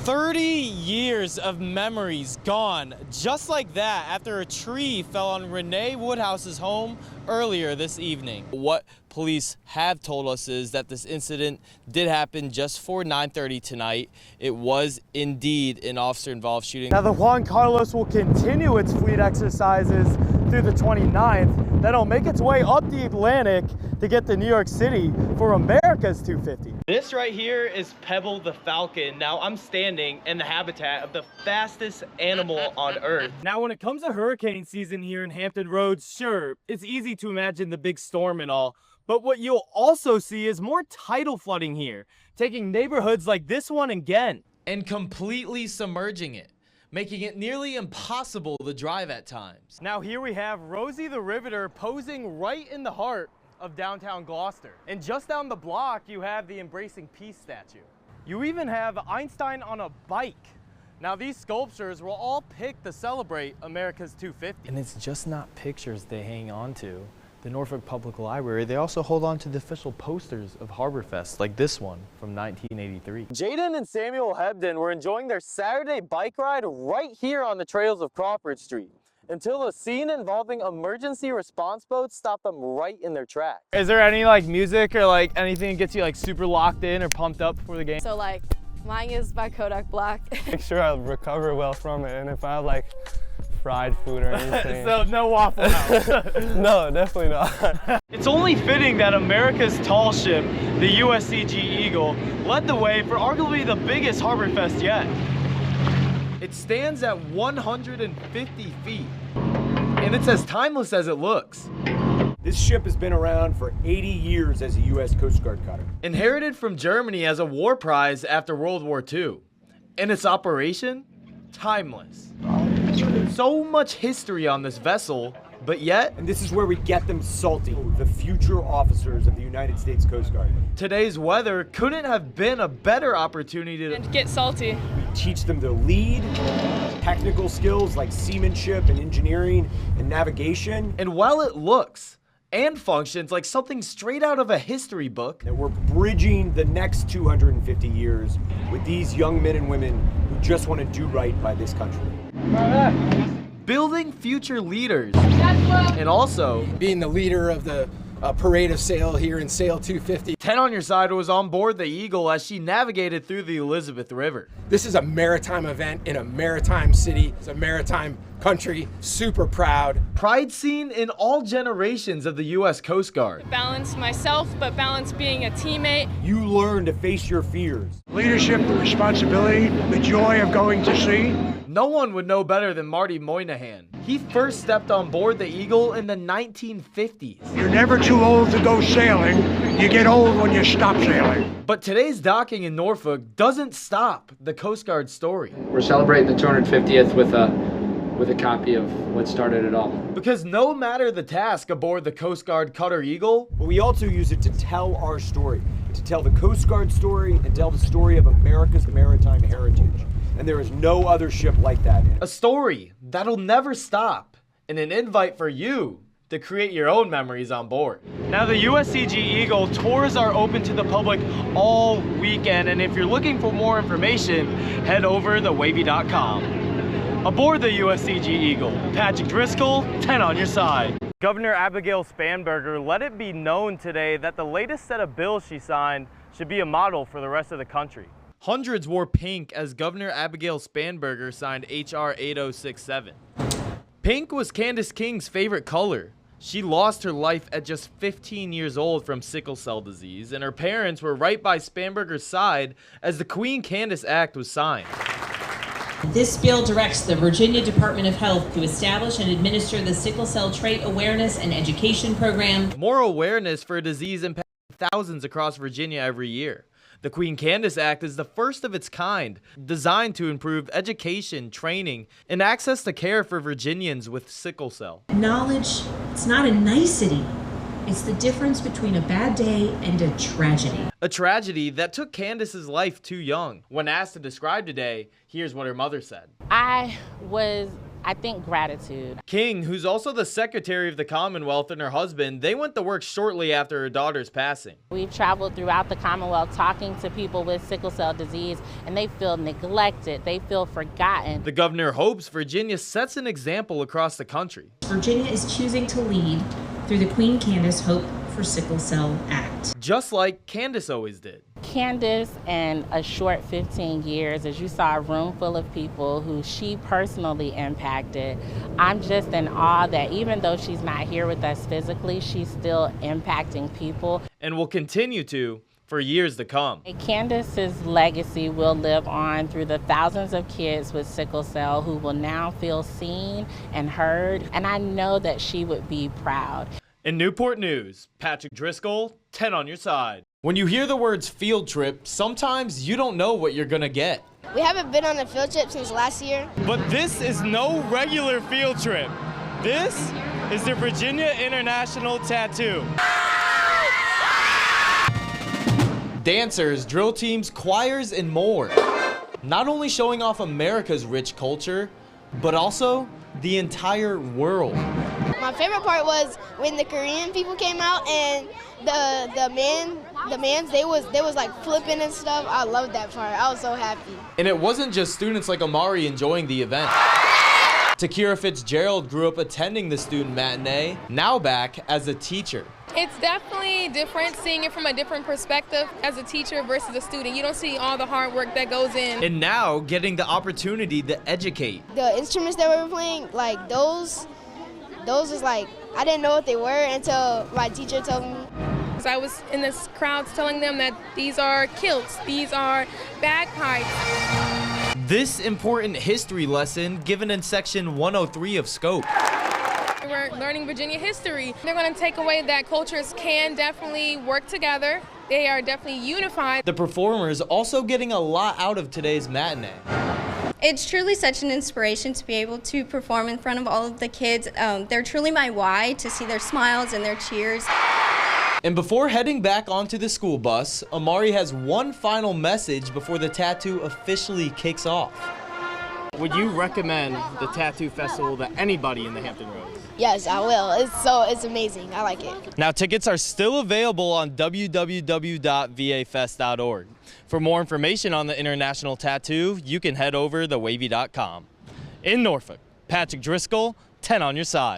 30 years of memories gone just like that after a tree fell on Renee Woodhouse's home earlier this evening. What police have told us is that this incident did happen just for 9:30 tonight. It was indeed an officer-involved shooting. Now the Juan Carlos will continue its fleet exercises through the 29th. Then it'll make its way up the Atlantic to get to New York City for America's 250. This right here is Pebble the Falcon. Now I'm standing in the habitat of the fastest animal on Earth. Now when it comes to hurricane season here in Hampton Roads, sure, it's easy to imagine the big storm and all, but what you'll also see is more tidal flooding here, taking neighborhoods like this one again and completely submerging it, making it nearly impossible to drive at times. Now here we have Rosie the Riveter posing right in the heart of downtown Gloucester. And just down the block, you have the Embracing Peace statue. You even have Einstein on a bike. Now these sculptures were all picked to celebrate America's 250. And it's just not pictures they hang on to. The Norfolk Public Library, they also hold on to the official posters of Harborfest, like this one from 1983. Jaden and Samuel Hebden were enjoying their Saturday bike ride right here on the trails of Crawford Street, until a scene involving emergency response boats stopped them right in their tracks. Is there any like music or like anything that gets you like super locked in or pumped up before the game? So like, mine is by Kodak Black. Make sure I recover well from it, and if I have like fried food or anything. So no Waffle House. No, definitely not. It's only fitting that America's tall ship, the USCG Eagle, led the way for arguably the biggest Harborfest yet. It stands at 150 feet, and it's as timeless as it looks. This ship has been around for 80 years as a U.S. Coast Guard cutter. Inherited from Germany as a war prize after World War II. And its operation? Timeless. So much history on this vessel, but yet... And this is where we get them salty, the future officers of the United States Coast Guard. Today's weather couldn't have been a better opportunity to get salty. We teach them to lead, technical skills like seamanship and engineering and navigation. And while it looks and functions like something straight out of a history book, that we're bridging the next 250 years with these young men and women who just want to do right by this country. Building future leaders, and also being the leader of the parade of sail here in Sail 250. 10 on your side was on board the Eagle as she navigated through the Elizabeth River. This is a maritime event in a maritime city. It's a maritime country, super proud. Pride seen in all generations of the U.S. Coast Guard. Balance myself, but balance being a teammate. You learn to face your fears. Leadership, the responsibility, the joy of going to sea. No one would know better than Marty Moynihan. He first stepped on board the Eagle in the 1950s. You're never too old to go sailing. You get old when you stop sailing. But today's docking in Norfolk doesn't stop the Coast Guard story. We're celebrating the 250th with a copy of what started it all. Because no matter the task aboard the Coast Guard cutter Eagle, but we also use it to tell our story, to tell the Coast Guard story and tell the story of America's maritime heritage. And there is no other ship like that. A story that'll never stop, and an invite for you to create your own memories on board. Now the USCG Eagle tours are open to the public all weekend, and if you're looking for more information, head over to WAVY.com. Aboard the USCG Eagle, Patrick Driscoll, 10 on your side. Governor Abigail Spanberger let it be known today that the latest set of bills she signed should be a model for the rest of the country. Hundreds wore pink as Governor Abigail Spanberger signed H.R. 8067. Pink was Candace King's favorite color. She lost her life at just 15 years old from sickle cell disease, and her parents were right by Spanberger's side as the Queen Candace Act was signed. This bill directs the Virginia Department of Health to establish and administer the sickle cell trait awareness and education program. More awareness for a disease impacting thousands across Virginia every year. The Queen Candace Act is the first of its kind, designed to improve education, training, and access to care for Virginians with sickle cell. Knowledge, it's not a nicety. It's the difference between a bad day and a tragedy. A tragedy that took Candace's life too young. When asked to describe today, here's what her mother said. I was I think gratitude. King, who's also the Secretary of the Commonwealth, and her husband, they went to work shortly after her daughter's passing. We've traveled throughout the Commonwealth talking to people with sickle cell disease, and they feel neglected, they feel forgotten. The governor hopes Virginia sets an example across the country. Virginia is choosing to lead through the Queen Candace Hope for Sickle Cell Act. Just like Candace always did. Candace, in a short 15 years, as you saw a room full of people who she personally impacted, I'm just in awe that even though she's not here with us physically, she's still impacting people. And will continue to for years to come. Candace's legacy will live on through the thousands of kids with sickle cell who will now feel seen and heard, and I know that she would be proud. In Newport News, Patrick Driscoll, 10 on your side. When you hear the words field trip, sometimes you don't know what you're gonna get. We haven't been on a field trip since last year. But this is no regular field trip. This is the Virginia International Tattoo. Dancers, drill teams, choirs, and more. Not only showing off America's rich culture, but also the entire world. My favorite part was when the Korean people came out and the mans they was like flipping and stuff. I loved that part. I was so happy. And it wasn't just students like Amari enjoying the event. Takira Fitzgerald grew up attending the student matinee, now back as a teacher. It's definitely different seeing it from a different perspective as a teacher versus a student. You don't see all the hard work that goes in. And now getting the opportunity to educate. The instruments that we were playing, like those was like, I didn't know what they were until my teacher told me. I was in this crowd telling them that these are kilts, these are bagpipes. This important history lesson given in section 103 of Scope. We're learning Virginia history. They're going to take away that cultures can definitely work together. They are definitely unified. The performers also getting a lot out of today's matinee. It's truly such an inspiration to be able to perform in front of all of the kids. They're truly my why, to see their smiles and their cheers. And before heading back onto the school bus, Amari has one final message before the tattoo officially kicks off. Would you recommend the tattoo festival to anybody in the Hampton Roads? Yes, I will. It's amazing. I like it. Now, tickets are still available on www.vafest.org. For more information on the International Tattoo, you can head over to WAVY.com. In Norfolk, Patrick Driscoll, 10 on your side.